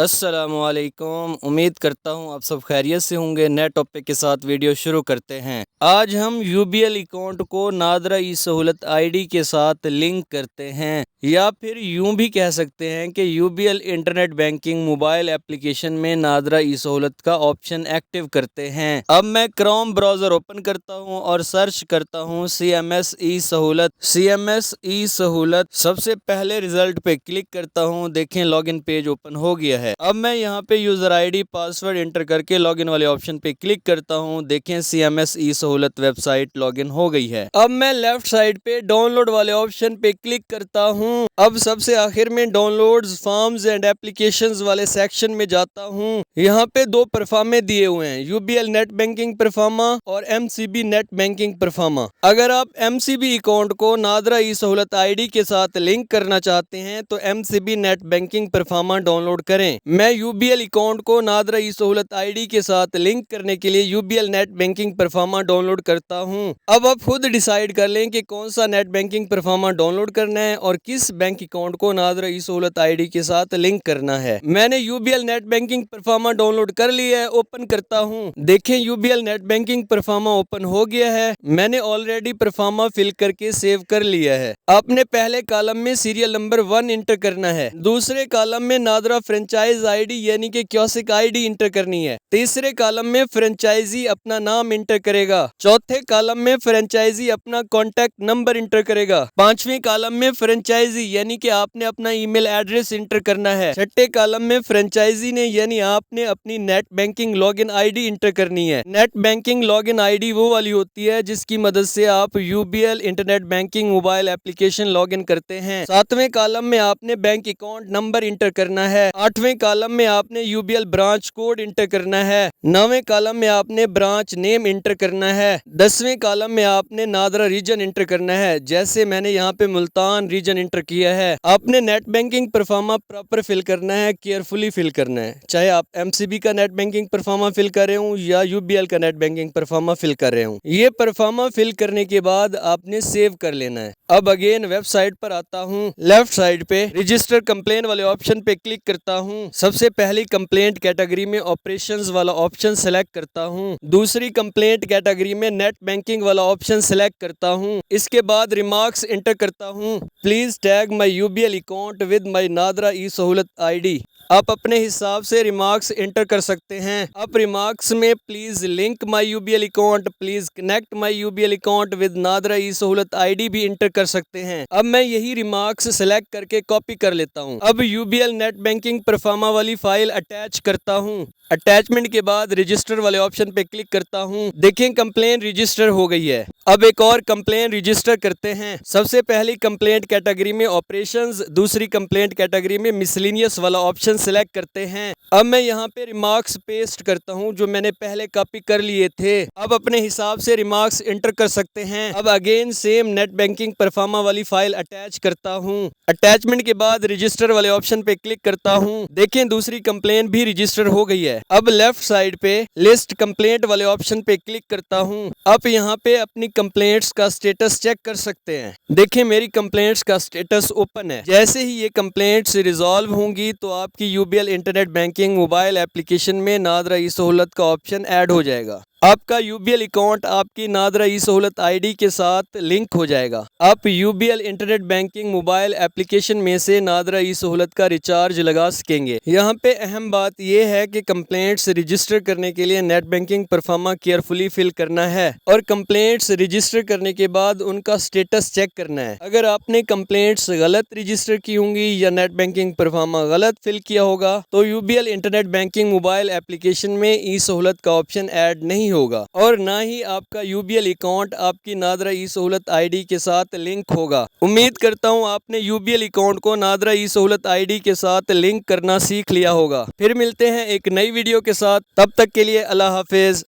अस्सलामुअलैकुम। उम्मीद करता हूँ आप सब खैरियत से होंगे। नए टॉपिक के साथ वीडियो शुरू करते हैं। आज हम यूबीएल अकाउंट को नादरा ई सहूलत आईडी के साथ लिंक करते हैं, या फिर यूं भी कह सकते हैं कि UBL internet banking mobile application में नादरा ई सहूलत का ऑप्शन एक्टिव करते हैं। अब मैं क्रोम ब्राउज़र ओपन करता हूं और सर्च करता हूं CMS ई सहूलत। CMS ई सहूलत सबसे पहले रिजल्ट पे क्लिक करता हूं। देखें लॉगिन पेज ओपन हो गया है। अब मैं यहां पे यूज़र आईडी पासवर्ड इंटर करके लॉगिन वाले ऑप्शन पे क्लिक करता हूं। देखें CMS ई सहूलत वेबसाइट लॉगिन हो गई है। अब मैं लेफ्ट साइड पे डाउनलोड वाले ऑप्शन पे क्लिक करता हूं। अब सबसे आखिर में डाउनलोड्स फॉर्म्स एंड एप्लीकेशंस वाले सेक्शन में जाता हूं। यहाँ पे दो परफॉर्मे दिए हुए हैं, यूबीएल नेट बैंकिंग परफॉर्मा और MCB नेट बैंकिंग परफॉर्मा। अगर आप MCB अकाउंट को नादरा ई सहूलत आईडी के साथ लिंक करना चाहते हैं तो MCB net banking pro forma download करें। मैं यूबीएल अकाउंट को नादरा ई सहूलत आईडी के साथ लिंक करने के लिए UBL net banking pro forma download करता हूँ। अब आप खुद डिसाइड कर लें कि कौन सा नेट बैंकिंग परफॉर्मा डाउनलोड करना है और किस बैंक अकाउंट को नादरा ई सहूलत आईडी के साथ लिंक करना है। मैंने UBL net banking pro forma download कर लिया है। ओपन करता हूँ। देखें UBL net banking pro forma open हो गया है। मैंने ऑलरेडी परफॉर्मा फिल करके सेव कर लिया है। आपने पहले कॉलम में सीरियल नंबर 1 इंटर करना है, दूसरे कॉलम में नादरा फ्रेंचाइज आईडी यानी कि क्योसिक आईडी इंटर करनी है, तीसरे कॉलम में फ्रेंचाइजी अपना नाम इंटर करेगा, चौथे कॉलम में फ्रेंचाइजी अपना कॉन्टैक्ट नंबर इंटर करेगा, पांचवें कॉलम में फ्रेंचाइजी यानी कि आपने अपना ईमेल एड्रेस इंटर करना है, छठे कॉलम में फ्रेंचाइजी ने यानी आपने अपनी net banking login ID inter करनी है। नेट बैंकिंग लॉगिन आईडी वो वाली होती है जिसकी मदद से आप UBL internet banking mobile application login करते हैं। सातवें कॉलम में आपने बैंक अकाउंट नंबर इंटर करना है। आठवें कॉलम में आपने यूबीएल ब्रांच कोड इंटर करना है। नौवें कॉलम में आपने ब्रांच नेम इंटर करना है। 10वें कॉलम में आपने नादरा रीजन इंटर करना है, जैसे मैंने यहाँ पे मुल्तान रीजन इंटर किया है। आपने net banking proforma proper fill करना है, केयरफुली फिल करना है, चाहे आप MCB का नेट बैंकिंग परफॉर्मा फिल कर रहे हो या यूबीएल का नेट बैंकिंग परफॉर्मा फिल कर रहे हो। ये परफॉर्मा फिल करने के बाद आपने सेव कर लेना है। अब अगेन वेबसाइट पर आता हूँ। लेफ्ट साइड पे रजिस्टर कंप्लेन वाले ऑप्शन पे क्लिक करता हूँ। सबसे पहली कंप्लेंट कैटेगरी में ऑपरेशंस वाला ऑप्शन सेलेक्ट करता हूँ। दूसरी कंप्लेंट कैटेगरी में नेट बैंकिंग वाला ऑप्शन सेलेक्ट करता हूँ। इसके बाद रिमार्क्स इंटर करता हूँ। Please tag my UBL account with my NADRA e Sahulat ID. आप अपने हिसाब से रिमार्क्स इंटर कर सकते हैं। आप रिमार्क्स में please link my UBL account, please connect my UBL account with NADRA e Sahulat ID भी इंटर कर सकते हैं। अब मैं यही रिमार्क्स सेलेक्ट करके कॉपी कर लेता हूं। अब यूबीएल नेट बैंकिंग परफॉर्मा वाली फाइल अटैच करता हूं। अटैचमेंट के बाद रजिस्टर वाले ऑप्शन पे क्लिक करता हूं। देखें कंप्लेन रजिस्टर हो गई है। अब एक और कंप्लेन रजिस्टर करते हैं। सबसे पहली कंप्लेंट कैटेगरी में ऑपरेशंस, दूसरी कंप्लेंट कैटेगरी में मिसलिनियस वाला ऑप्शन सेलेक्ट करते हैं। अब मैं यहाँ पे रिमार्क्स पेस्ट करता हूँ जो मैंने पहले कॉपी कर लिए थे। अब अपने हिसाब से रिमार्क्स इंटर कर सकते हैं। अब again same net banking pro forma वाली फाइल अटैच करता हूँ। अटैचमेंट के बाद रजिस्टर वाले ऑप्शन पे क्लिक करता हूँ। देखें दूसरी कंप्लेन भी रजिस्टर हो गई है। अब लेफ्ट साइड पे लिस्ट कंप्लेंट वाले ऑप्शन पे क्लिक करता हूँ। आप यहाँ पे अपनी कंप्लेंट्स का स्टेटस चेक कर सकते हैं। देखें मेरी कंप्लेंट्स का स्टेटस ओपन है। जैसे ही ये कंप्लेंट्स रिजॉल्व होंगी तो आपकी UBL internet banking mobile application में नादरा ई सहूलत का ऑप्शन ऐड हो जाएगा। आपका यूबीएल अकाउंट आपकी नादरा ई सहूलत आईडी के साथ लिंक हो जाएगा। आप UBL internet banking mobile application में से नादरा ई सहूलत का रिचार्ज लगा सकेंगे। यहाँ पे अहम बात यह है कि कंप्लेंट्स रजिस्टर करने के लिए net banking proforma carefully fill करना है और कंप्लेंट्स रजिस्टर करने के बाद उनका स्टेटस चेक करना है। अगर आपने कंप्लेंट्स गलत रजिस्टर की होंगी या नेट बैंकिंग परफॉर्मा गलत फिल किया होगा तो UBL internet banking mobile application में ई सहूलत का ऑप्शन ऐड नहीं होगा और ना ही आपका यूबीएल अकाउंट आपकी नादरा ई सहूलत आईडी के साथ लिंक होगा। उम्मीद करता हूं आपने यूबीएल अकाउंट को नादरा ई सहूलत आईडी के साथ लिंक करना सीख लिया होगा। फिर मिलते हैं एक नई वीडियो के साथ, तब तक के लिए अल्लाह हाफिज।